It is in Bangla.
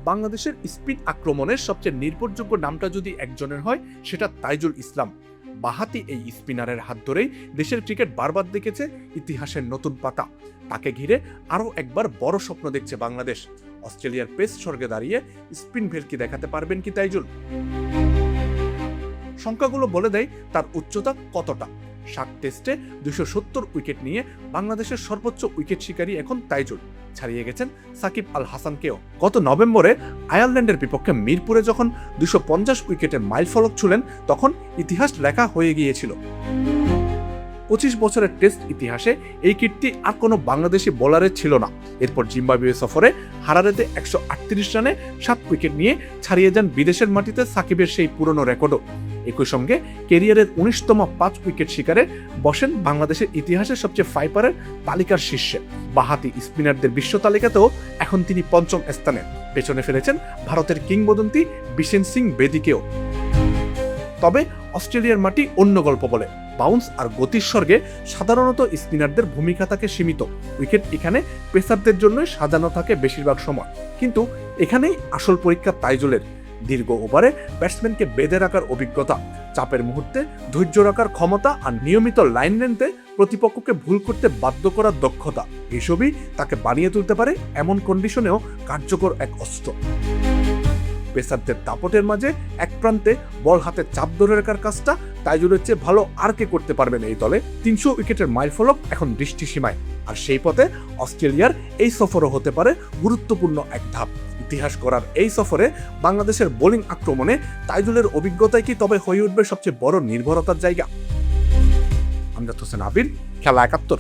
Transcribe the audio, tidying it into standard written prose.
বাংলাদেশের স্পিন আক্রমণের সবচেয়ে নির্ভরযোগ্য নামটা যদি একজনের হয়, সেটা তাইজুল ইসলাম। বাঁহাতি এই স্পিনারের হাত ধরেই দেশের ক্রিকেট বারবার দেখেছে ইতিহাসের নতুন পাতা। তাকে ঘিরে আরও একবার বড় স্বপ্ন দেখছে বাংলাদেশ। অস্ট্রেলিয়ার পেস স্বর্গে দাঁড়িয়ে স্পিন ভেলকি দেখাতে পারবেন কি তাইজুল? সংখ্যাগুলো বলে দেয় তার উচ্চতা কতটা। 7 টেস্টে 270 উইকেট নিয়ে বাংলাদেশের সর্বোচ্চ উইকেট শিকারী এখন তাইজুল। ছাড়িয়ে গেছেন সাকিব আল হাসানকেও। গত নভেম্বরে আয়ারল্যান্ডের বিপক্ষে মিরপুরে যখন 250 উইকেটের মাইলফলক ছুঁলেন, তখন ইতিহাস লেখা হয়ে গিয়েছিল। 25 বছরের টেস্ট ইতিহাসে এই কীর্তি আর কোনো বাংলাদেশি বোলারের ছিল না। এরপর জিম্বাবুয়ে সফরে হারারেতে 138 রানে 7 উইকেট নিয়ে ছাড়িয়ে যান বিদেশের মাটিতে সাকিবের সেই পুরনো রেকর্ডও। একই সঙ্গে ক্যারিয়ারের 19তম 5 উইকেট শিকারে বসেন বাংলাদেশের ইতিহাসের সবচেয়ে ফাইপারের তালিকার শীর্ষে। বাঁহাতি স্পিনারদের বিশ্ব তালিকাতেও এখন তিনি 5ম স্থানে। পেছনে ফেলেছেন ভারতের কিংবদন্তি বিশেন সিং বেদিকেও। তবে অস্ট্রেলিয়ার মাটি অন্য গল্প বলে। বাউন্স আর গতির স্বর্গে সাধারণত স্পিনারদের ভূমিকা থাকে সীমিত। উইকেট এখানে পেসারদের জন্য সাজানো থাকে বেশিরভাগ সময়। কিন্তু এখানেই আসল পরীক্ষা তাইজুলের। দীর্ঘ ওভারে ব্যাটসম্যানকে বেঁধে রাখার অভিজ্ঞতা, চাপের মুহূর্তে ধৈর্য রাখার ক্ষমতা আর নিয়মিত লাইন লেন্থে প্রতিপক্ষকে ভুল করতে বাধ্য করার দক্ষতা, এসবই তাকে বানিয়ে তুলতে পারে এমন কন্ডিশনেও কার্যকর এক অস্ত্র। পেসারদের দাপটের মাঝে এক প্রান্তে বল হাতে চাপ ধরে রাখার কাজটা তাইজুলের চেয়ে ভালো আর কে করতে পারবেন এই দলে। 300 উইকেটের মাইলফলক এখন দৃষ্টিসীমায়, আর সেই পথে অস্ট্রেলিয়ার এই সফরও হতে পারে গুরুত্বপূর্ণ এক ধাপ। ইতিহাস করার এই সফরে বাংলাদেশের বোলিং আক্রমণে তাইজুলের অভিজ্ঞতাই কি তবে হয়ে উঠবে সবচেয়ে বড় নির্ভরতার জায়গা? আমজাদ হোসেন আবির, খেলা 71।